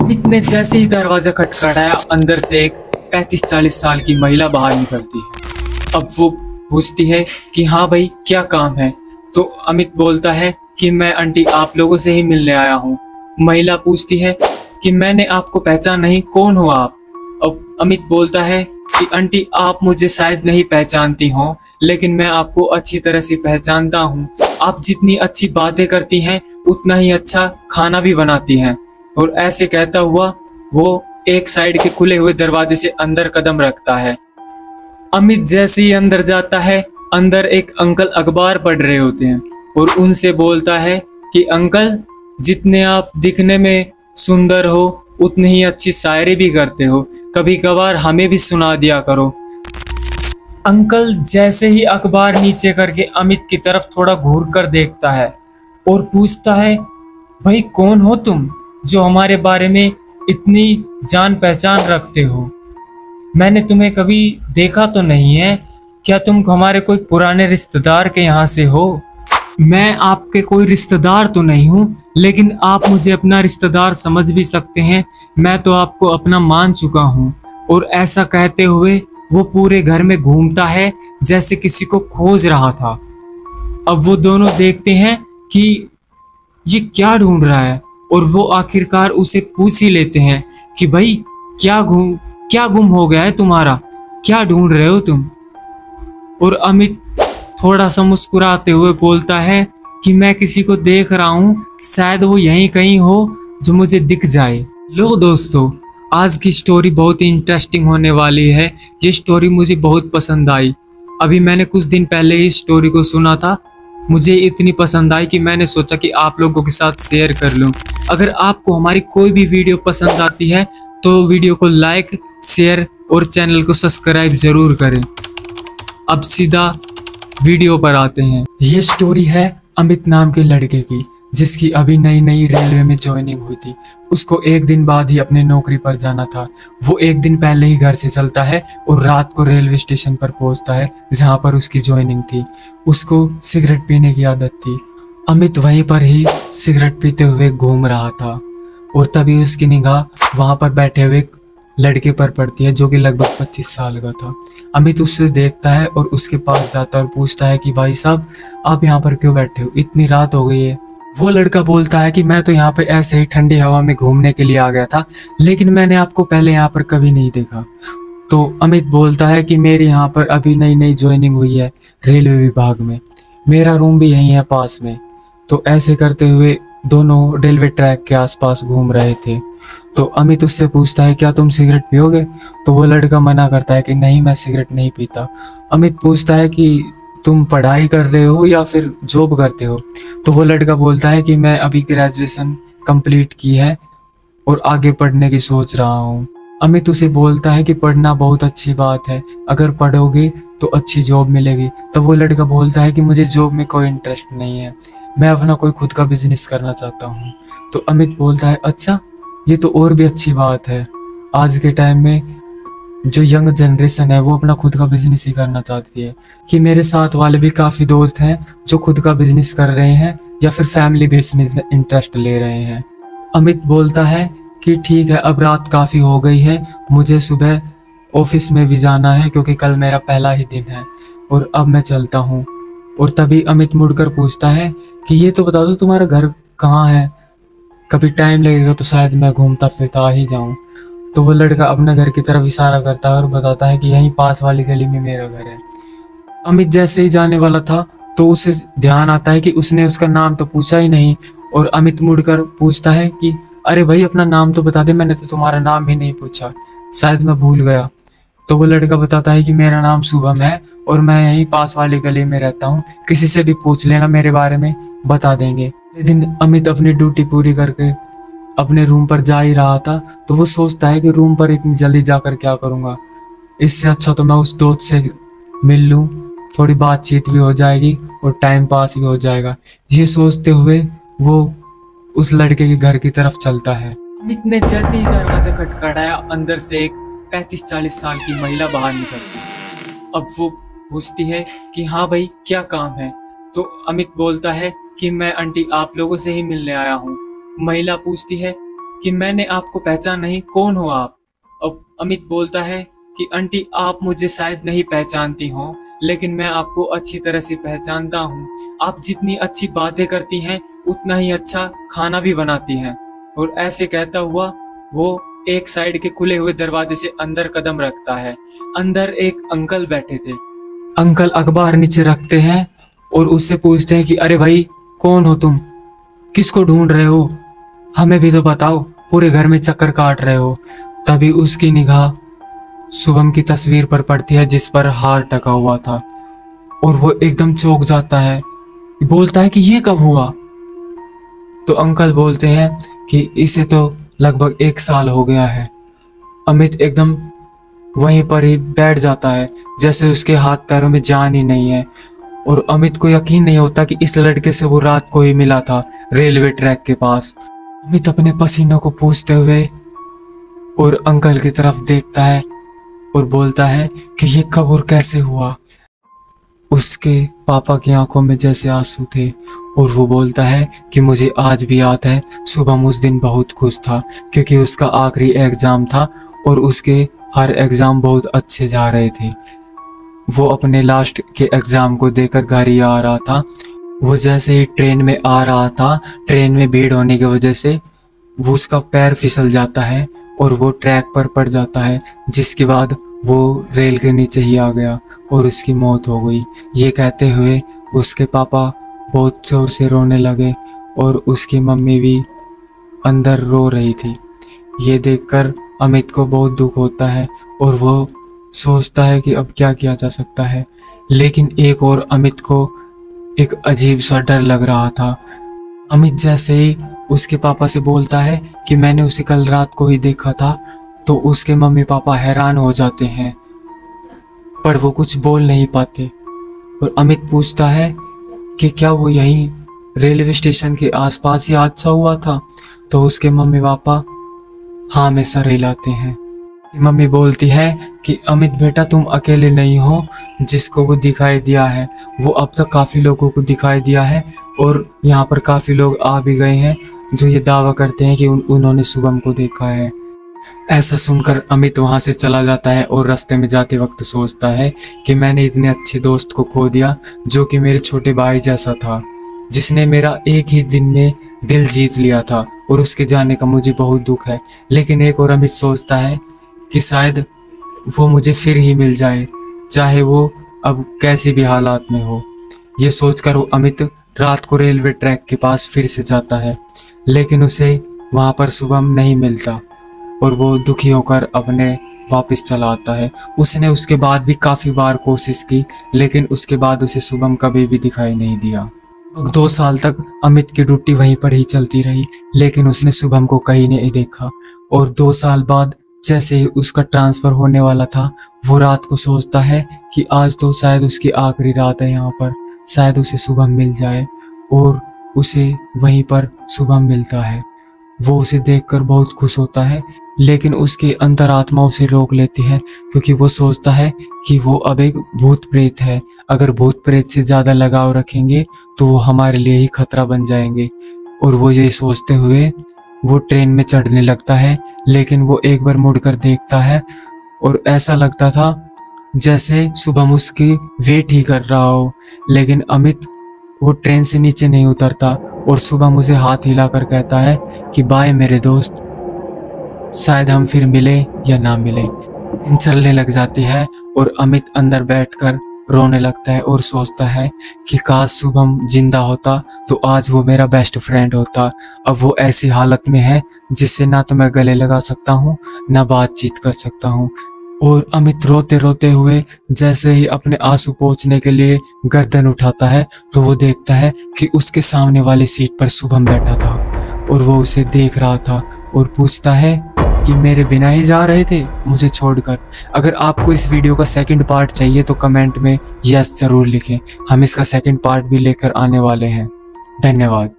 अमित ने जैसे ही दरवाजा खटखटाया, अंदर से एक 35-40 साल की महिला बाहर निकलती है। अब वो पूछती है कि हाँ भाई, क्या काम है। तो अमित बोलता है कि मैं आंटी आप लोगों से ही मिलने आया हूँ। महिला पूछती है कि मैंने आपको पहचान नहीं, कौन हो आप। अब अमित बोलता है कि आंटी आप मुझे शायद नहीं पहचानती हो, लेकिन मैं आपको अच्छी तरह से पहचानता हूँ। आप जितनी अच्छी बातें करती हैं उतना ही अच्छा खाना भी बनाती हैं। और ऐसे कहता हुआ वो एक साइड के खुले हुए दरवाजे से अंदर कदम रखता है। अमित जैसे ही अंदर जाता है, अंदर एक अंकल अखबार पढ़ रहे होते हैं और उनसे बोलता है कि अंकल, जितने आप दिखने में सुंदर हो उतनी ही अच्छी शायरी भी करते हो, कभी कभार हमें भी सुना दिया करो। अंकल जैसे ही अखबार नीचे करके अमित की तरफ थोड़ा घूर कर देखता है और पूछता है, भाई कौन हो तुम जो हमारे बारे में इतनी जान पहचान रखते हो? मैंने तुम्हें कभी देखा तो नहीं है, क्या तुम हमारे कोई पुराने रिश्तेदार के यहाँ से हो? मैं आपके कोई रिश्तेदार तो नहीं हूँ, लेकिन आप मुझे अपना रिश्तेदार समझ भी सकते हैं, मैं तो आपको अपना मान चुका हूँ। और ऐसा कहते हुए वो पूरे घर में घूमता है जैसे किसी को खोज रहा था। अब वो दोनों देखते हैं कि ये क्या ढूंढ रहा है और वो आखिरकार उसे पूछ ही लेते हैं कि भाई क्या गुम हो गया है तुम्हारा, क्या ढूंढ रहे हो तुम? और अमित थोड़ा सा मुस्कुराते हुए बोलता है कि मैं किसी को देख रहा हूँ, शायद वो यहीं कहीं हो जो मुझे दिख जाए। लो दोस्तों, आज की स्टोरी बहुत ही इंटरेस्टिंग होने वाली है। ये स्टोरी मुझे बहुत पसंद आई। अभी मैंने कुछ दिन पहले ही स्टोरी को सुना था, मुझे इतनी पसंद आई कि मैंने सोचा कि आप लोगों के साथ शेयर कर लूं। अगर आपको हमारी कोई भी वीडियो पसंद आती है तो वीडियो को लाइक, शेयर और चैनल को सब्सक्राइब जरूर करें। अब सीधा वीडियो पर आते हैं। ये स्टोरी है अमित नाम के लड़के की, जिसकी अभी नई नई रेलवे में ज्वाइनिंग हुई थी। उसको एक दिन बाद ही अपने नौकरी पर जाना था। वो एक दिन पहले ही घर से चलता है और रात को रेलवे स्टेशन पर पहुंचता है जहां पर उसकी ज्वाइनिंग थी। उसको सिगरेट पीने की आदत थी। अमित वहीं पर ही सिगरेट पीते हुए घूम रहा था और तभी उसकी निगाह वहां पर बैठे हुए लड़के पर पड़ती है जो कि लगभग 25 साल का था। अमित उसे देखता है और उसके पास जाता है और पूछता है कि भाई साहब, आप यहाँ पर क्यों बैठे हो, इतनी रात हो गई है। वो लड़का बोलता है कि मैं तो यहाँ पर ऐसे ही ठंडी हवा में घूमने के लिए आ गया था, लेकिन मैंने आपको पहले यहाँ पर कभी नहीं देखा। तो अमित बोलता है कि मेरी यहाँ पर अभी नई नई ज्वाइनिंग हुई है रेलवे विभाग में, मेरा रूम भी यहीं है पास में। तो ऐसे करते हुए दोनों रेलवे ट्रैक के आसपास घूम रहे थे। तो अमित उससे पूछता है, क्या तुम सिगरेट पियोगे? तो वो लड़का मना करता है कि नहीं, मैं सिगरेट नहीं पीता। अमित पूछता है कि तुम पढ़ाई कर रहे हो या फिर जॉब करते हो? तो वो लड़का बोलता है कि मैं अभी ग्रेजुएशन कंप्लीट की है और आगे पढ़ने की सोच रहा हूँ। अमित उसे बोलता है कि पढ़ना बहुत अच्छी बात है, अगर पढ़ोगे तो अच्छी जॉब मिलेगी। तो वो लड़का बोलता है कि मुझे जॉब में कोई इंटरेस्ट नहीं है, मैं अपना कोई खुद का बिजनेस करना चाहता हूँ। तो अमित बोलता है, अच्छा, ये तो और भी अच्छी बात है। आज के टाइम में जो यंग जनरेशन है वो अपना खुद का बिजनेस ही करना चाहती है। कि मेरे साथ वाले भी काफ़ी दोस्त हैं जो खुद का बिजनेस कर रहे हैं या फिर फैमिली बिजनेस में इंटरेस्ट ले रहे हैं। अमित बोलता है कि ठीक है, अब रात काफ़ी हो गई है, मुझे सुबह ऑफिस में भी जाना है क्योंकि कल मेरा पहला ही दिन है और अब मैं चलता हूँ। और तभी अमित मुड़कर पूछता है कि ये तो बता दो तुम्हारा घर कहाँ है, कभी टाइम लगेगा तो शायद मैं घूमता फिरता आ ही जाऊँ। तो वो लड़का अपने घर की तरफ इशारा करता है और बताता है कि यहीं पास वाली गली में मेरा घर है। अमित जैसे ही जाने वाला था तो उसे ध्यान आता है कि उसने उसका नाम तो पूछा ही नहीं। और अमित मुड़कर पूछता है कि अरे भाई, अपना नाम तो बता दे, मैंने तो तुम्हारा नाम भी नहीं पूछा, शायद मैं भूल गया। तो वो लड़का बताता है कि मेरा नाम शुभम है और मैं यहीं पास वाली गली में रहता हूँ, किसी से भी पूछ लेना, मेरे बारे में बता देंगे। एक दिन अमित अपनी ड्यूटी पूरी करके अपने रूम पर जा ही रहा था तो वो सोचता है कि रूम पर इतनी जल्दी जाकर क्या करूँगा, इससे अच्छा तो मैं उस दोस्त से मिल लूँ, थोड़ी बातचीत भी हो जाएगी और टाइम पास भी हो जाएगा। ये सोचते हुए वो उस लड़के के घर की तरफ चलता है। अमित ने जैसे ही दरवाजा खटखटाया, अंदर से एक 35-40 साल की महिला बाहर निकलती है। अब वो पूछती है कि हाँ भाई, क्या काम है? तो अमित बोलता है कि मैं आंटी आप लोगों से ही मिलने आया हूँ। महिला पूछती है कि मैंने आपको पहचान नहीं, कौन हो आप? अब अमित बोलता है कि आंटी आप मुझे शायद नहीं पहचानती हो, लेकिन मैं आपको अच्छी तरह से पहचानता हूँ। आप जितनी अच्छी बातें करती हैं उतना ही अच्छा खाना भी बनाती हैं। और ऐसे कहता हुआ वो एक साइड के खुले हुए दरवाजे से अंदर कदम रखता है। अंदर एक अंकल बैठे थे। अंकल अखबार नीचे रखते हैं और उससे पूछते हैं कि अरे भाई कौन हो तुम, किसको ढूंढ रहे हो, हमें भी तो बताओ, पूरे घर में चक्कर काट रहे हो। तभी उसकी निगाह शुभम की तस्वीर पर पड़ती है जिस पर हार टका हुआ था और वो एकदम चौंक जाता है, बोलता है कि ये कब हुआ? तो अंकल बोलते हैं कि इसे तो लगभग 1 साल हो गया है। अमित एकदम वहीं पर ही बैठ जाता है जैसे उसके हाथ पैरों में जान ही नहीं है और अमित को यकीन नहीं होता कि इस लड़के से वो रात को ही मिला था रेलवे ट्रैक के पास। अमित अपने पसीनों को पूछते हुए और अंकल की तरफ देखता है और बोलता है कि ये कब और कैसे हुआ। उसके पापा की आंखों में जैसे आंसू थे और वो बोलता है कि मुझे आज भी याद है, शुभम उस दिन बहुत खुश था क्योंकि उसका आखिरी एग्जाम था और उसके हर एग्जाम बहुत अच्छे जा रहे थे। वो अपने लास्ट के एग्जाम को देकर घर ही आ रहा था। वो जैसे ही ट्रेन में आ रहा था, ट्रेन में भीड़ होने की वजह से वो उसका पैर फिसल जाता है और वो ट्रैक पर पड़ जाता है, जिसके बाद वो रेल के नीचे ही आ गया और उसकी मौत हो गई। ये कहते हुए उसके पापा बहुत जोर से रोने लगे और उसकी मम्मी भी अंदर रो रही थी। ये देखकर अमित को बहुत दुख होता है और वो सोचता है कि अब क्या किया जा सकता है। लेकिन एक और अमित को एक अजीब सा डर लग रहा था। अमित जैसे ही उसके पापा से बोलता है कि मैंने उसे कल रात को ही देखा था, तो उसके मम्मी पापा हैरान हो जाते हैं पर वो कुछ बोल नहीं पाते। और अमित पूछता है कि क्या वो यहीं रेलवे स्टेशन के आसपास ही हादसा हुआ था? तो उसके मम्मी पापा हाँ में सर हिलाते हैं। मम्मी बोलती है कि अमित बेटा तुम अकेले नहीं हो जिसको वो दिखाई दिया है, वो अब तक काफ़ी लोगों को दिखाई दिया है और यहाँ पर काफ़ी लोग आ भी गए हैं जो ये दावा करते हैं कि उन्होंने शुभम को देखा है। ऐसा सुनकर अमित वहाँ से चला जाता है और रास्ते में जाते वक्त सोचता है कि मैंने इतने अच्छे दोस्त को खो दिया जो कि मेरे छोटे भाई जैसा था, जिसने मेरा एक ही दिन में दिल जीत लिया था और उसके जाने का मुझे बहुत दुख है। लेकिन एक और अमित सोचता है कि शायद वो मुझे फिर ही मिल जाए, चाहे वो अब कैसी भी हालात में हो। ये सोचकर वो अमित रात को रेलवे ट्रैक के पास फिर से जाता है, लेकिन उसे वहाँ पर शुभम नहीं मिलता और वो दुखी होकर अपने वापस चला आता है। उसने उसके बाद भी काफ़ी बार कोशिश की, लेकिन उसके बाद उसे शुभम कभी भी दिखाई नहीं दिया। 2 साल तक अमित की ड्यूटी वहीं पर ही चलती रही, लेकिन उसने शुभम को कहीं नहीं देखा। और 2 साल बाद जैसे ही उसका ट्रांसफ़र होने वाला था, वो रात को सोचता है कि आज तो शायद उसकी आखिरी रात है यहाँ पर, शायद उसे शुभम मिल जाए। और उसे वहीं पर शुभम मिलता है। वो उसे देखकर बहुत खुश होता है, लेकिन उसके अंतरात्मा उसे रोक लेती है क्योंकि वो सोचता है कि वो अब एक भूत प्रेत है। अगर भूत प्रेत से ज़्यादा लगाव रखेंगे तो वो हमारे लिए ही खतरा बन जाएंगे। और वो ये सोचते हुए वो ट्रेन में चढ़ने लगता है, लेकिन वो एक बार मुड़कर देखता है और ऐसा लगता था जैसे शुभम उसकी वेट ही कर रहा हो। लेकिन अमित वो ट्रेन से नीचे नहीं उतरता और शुभम उसे हाथ हिलाकर कहता है कि बाय मेरे दोस्त, शायद हम फिर मिले या ना मिले। चलने लग जाती है और अमित अंदर बैठकर रोने लगता है और सोचता है कि काश शुभम जिंदा होता तो आज वो मेरा बेस्ट फ्रेंड होता। अब वो ऐसी हालत में है जिससे ना तो मैं गले लगा सकता हूँ ना बातचीत कर सकता हूँ। और अमित रोते रोते हुए जैसे ही अपने आंसू पोंछने के लिए गर्दन उठाता है तो वो देखता है कि उसके सामने वाली सीट पर शुभम बैठा था और वो उसे देख रहा था और पूछता है कि मेरे बिना ही जा रहे थे मुझे छोड़कर। अगर आपको इस वीडियो का सेकंड पार्ट चाहिए तो कमेंट में यस जरूर लिखें, हम इसका सेकंड पार्ट भी लेकर आने वाले हैं। धन्यवाद।